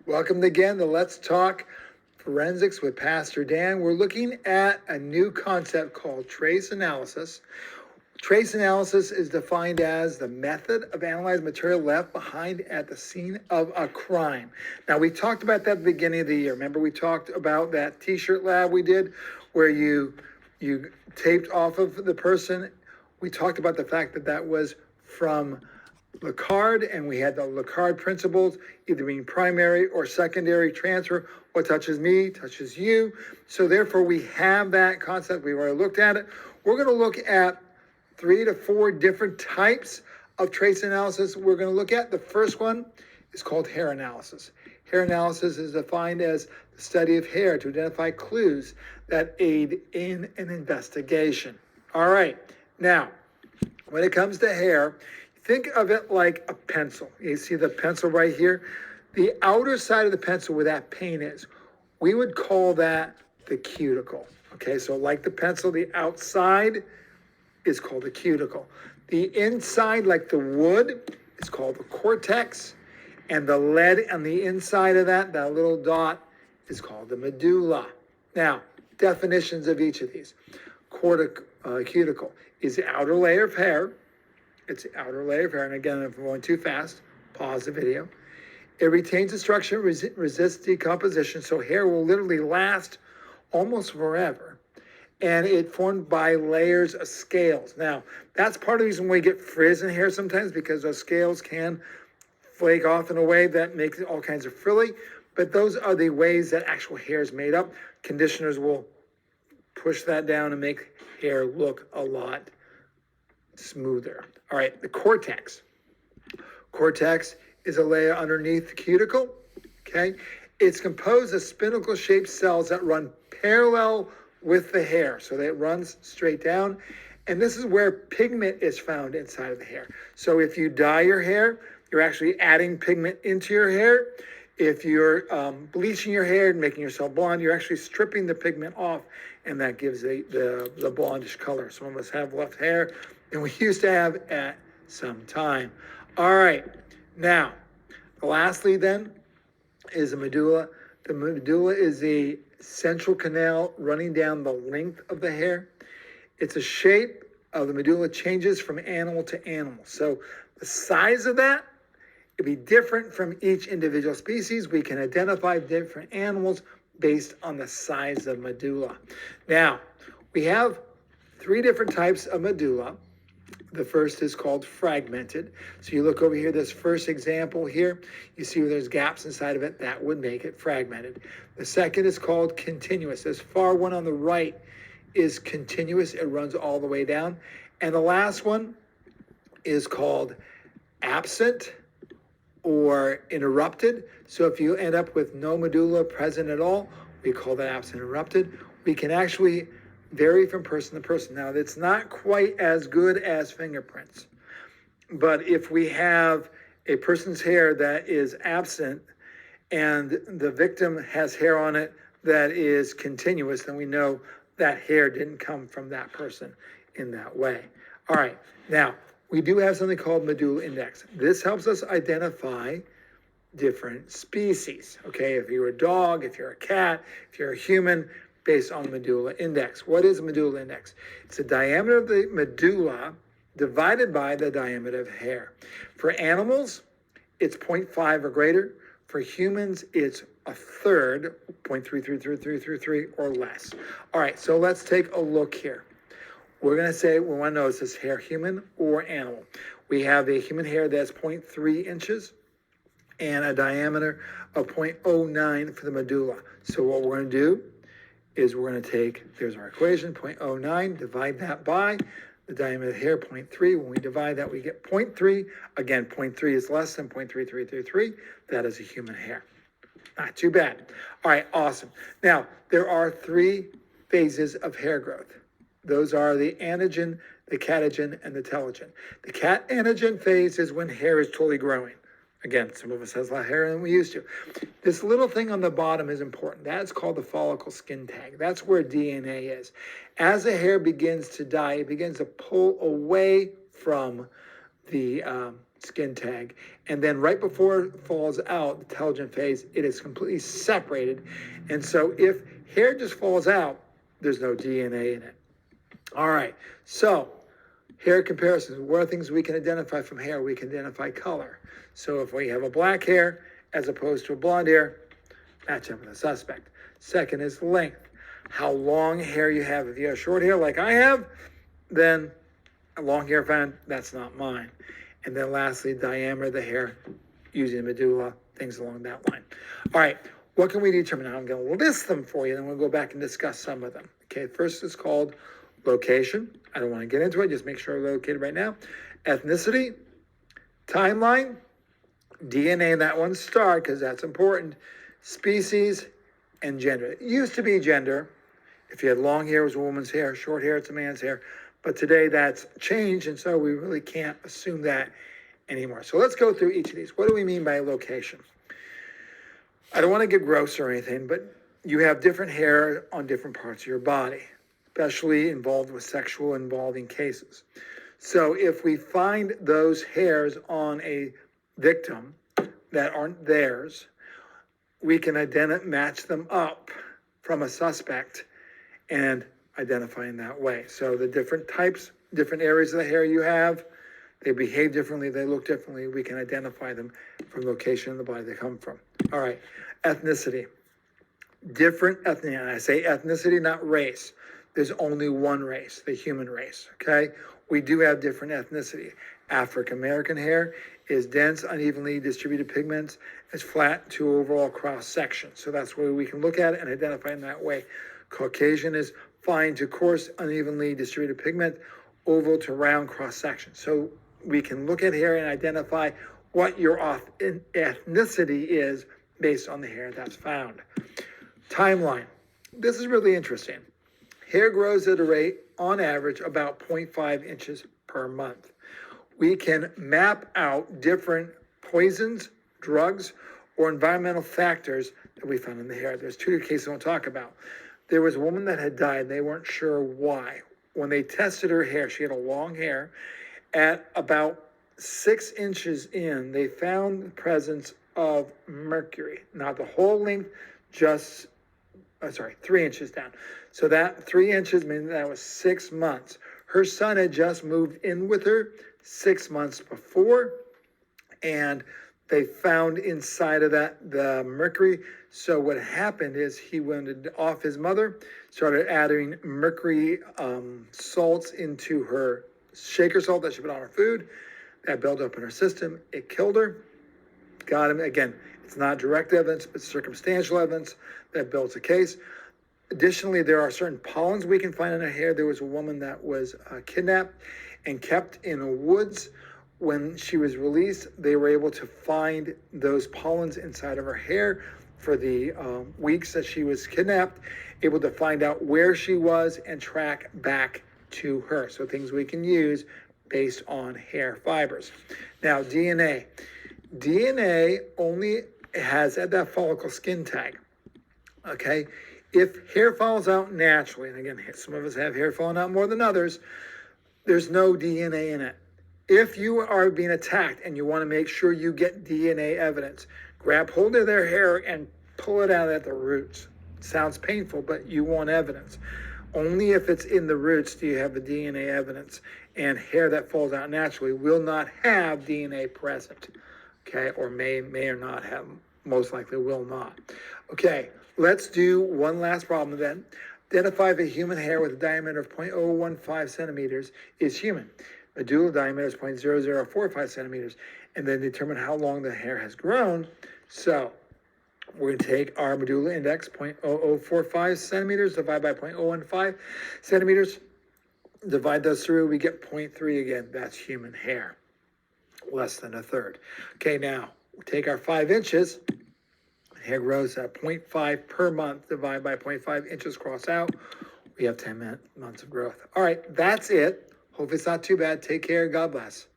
Welcome again to Let's Talk Forensics with Pastor Dan. We're looking at a new concept called trace analysis. Trace analysis is defined as the method of analyzing material left behind at the scene of a crime. Now, we talked about that at the beginning of the year. Remember, we talked about that t-shirt lab we did where you taped off of the person. We talked about the fact that that was from Locard, and we had the Locard principles, either being primary or secondary transfer. What touches me touches you. So therefore, we have that concept. We've already looked at it. We're going to look at 3 to 4 different types of trace analysis. We're going to look at the first one is called hair analysis. Hair analysis is defined as the study of hair to identify clues that aid in an investigation. All right. Now, when it comes to hair, think of it like a pencil. You see the pencil right here? The outer side of the pencil where that paint is, we would call that the cuticle. Okay, so like the pencil, the outside is called the cuticle. The inside, like the wood, is called the cortex. And the lead on the inside of that little dot, is called the medulla. Now, definitions of each of these. Cuticle is the outer layer of hair. It's the outer layer of hair. And again, if I'm going too fast, pause the video. It retains the structure, resists decomposition, so hair will literally last almost forever. And it's formed by layers of scales. Now, that's part of the reason we get frizz in hair sometimes, because those scales can flake off in a way that makes it all kinds of frilly. But those are the ways that actual hair is made up. Conditioners will push that down and make hair look a lot smoother. All right, the cortex. Cortex is a layer underneath the cuticle, okay? It's composed of spinnacle-shaped cells that run parallel with the hair, so that it runs straight down. And this is where pigment is found inside of the hair. So if you dye your hair, you're actually adding pigment into your hair. If you're bleaching your hair and making yourself blonde, you're actually stripping the pigment off, and that gives the blondish color. Some of us have left hair than we used to have at some time. All right, now, lastly then is the medulla. The medulla is a central canal running down the length of the hair. It's a shape of the medulla changes from animal to animal. So the size of that, it'd be different from each individual species. We can identify different animals based on the size of medulla. Now, we have 3 different types of medulla. The first is called fragmented. So you look over here, this first example here, you see where there's gaps inside of it, that would make it fragmented. The second is called continuous. This far one on the right is continuous. It runs all the way down. And the last one is called absent or interrupted. So if you end up with no medulla present at all, we call that absent interrupted. We can actually vary from person to person. Now, it's not quite as good as fingerprints, but if we have a person's hair that is absent and the victim has hair on it that is continuous, then we know that hair didn't come from that person in that way. All right, now, we do have something called medulla index. This helps us identify different species, okay? If you're a dog, if you're a cat, if you're a human, based on medulla index. What is medulla index? It's the diameter of the medulla divided by the diameter of hair. For animals, it's 0.5 or greater. For humans, it's a third, 0.33333 or less. All right, so let's take a look here. We're going to say we want to know, is this hair human or animal? We have a human hair that's 0.3 inches and a diameter of 0.09 for the medulla. So what we're going to do is we're going to take, there's our equation, 0.09, divide that by the diameter of the hair, 0.3. When we divide that, we get 0.3. Again, 0.3 is less than 0.3333. That is a human hair. Not too bad. All right, awesome. Now, there are 3 phases of hair growth. Those are the anagen, the catagen, and the telogen. The anagen phase is when hair is totally growing. Again, some of us has less hair than we used to. This little thing on the bottom is important. That's called the follicle skin tag. That's where DNA is. As the hair begins to die, it begins to pull away from the skin tag. And then right before it falls out, the telogen phase, it is completely separated. And so if hair just falls out, there's no DNA in it. All right, so hair comparisons. What are things we can identify from hair? We can identify color. So if we have a black hair as opposed to a blonde hair, match up with the suspect. Second is length. How long hair you have. If you have short hair like I have, then a long hair fan, that's not mine. And then lastly, diameter of the hair using the medulla, things along that line. All right, what can we determine? Now I'm going to list them for you, and then we'll go back and discuss some of them. Okay, first is called location. I don't want to get into it, just make sure we're located right now. Ethnicity, timeline, DNA, that one's star because that's important. Species, and gender. It used to be gender. If you had long hair, it was a woman's hair. Short hair, it's a man's hair. But today that's changed, and so we really can't assume that anymore. So let's go through each of these. What do we mean by location? I don't want to get gross or anything, but you have different hair on different parts of your body, especially involved with sexual involving cases. So if we find those hairs on a victim that aren't theirs, we can match them up from a suspect and identify in that way. So the different types, different areas of the hair you have, they behave differently, they look differently. We can identify them from location in the body they come from. All right, ethnicity. Different ethnicity, and I say ethnicity, not race. There's only one race, the human race, okay? We do have different ethnicity. African American hair is dense, unevenly distributed pigments. It's flat to overall cross section. So that's where we can look at it and identify in that way. Caucasian is fine to coarse, unevenly distributed pigment, oval to round cross section. So we can look at hair and identify what your ethnicity is based on the hair that's found. Timeline. This is really interesting. Hair grows at a rate, on average, about 0.5 inches per month. We can map out different poisons, drugs, or environmental factors that we found in the hair. There's two cases we'll talk about. There was a woman that had died. They weren't sure why. When they tested her hair, she had a long hair. At about 6 inches in, they found the presence of mercury. Not the whole length, just 3 inches down. So that 3 inches means that was 6 months. Her son had just moved in with her 6 months before, and they found inside of that the mercury. So what happened is he went off his mother, started adding mercury salts into her shaker salt that she put on her food. That built up in her system. It killed her. Got him. Again, it's not direct evidence, but circumstantial evidence that builds a case. Additionally, there are certain pollens we can find in her hair. There was a woman that was kidnapped and kept in the woods. When she was released, they were able to find those pollens inside of her hair for the weeks that she was kidnapped, able to find out where she was and track back to her. So things we can use based on hair fibers. Now, DNA. DNA only has at that follicle skin tag, okay? If hair falls out naturally, and again, some of us have hair falling out more than others, there's no DNA in it. If you are being attacked and you want to make sure you get DNA evidence, grab hold of their hair and pull it out at the roots. Sounds painful, but you want evidence. Only if it's in the roots do you have the DNA evidence, and hair that falls out naturally will not have DNA present, okay, or may or not have, most likely will not. Okay, let's do one last problem then. Identify if a human hair with a diameter of 0.015 centimeters is human. Medulla diameter is 0.0045 centimeters, and then determine how long the hair has grown. So we're going to take our medulla index, 0.0045 centimeters, divide by 0.015 centimeters. Divide those through, we get 0.3 again. That's human hair, less than a third. Okay, now we take our 5 inches. Hair grows at 0.5 per month, divide by 0.5 inches, cross out. We have 10 months of growth. All right, that's it. Hope it's not too bad. Take care. God bless.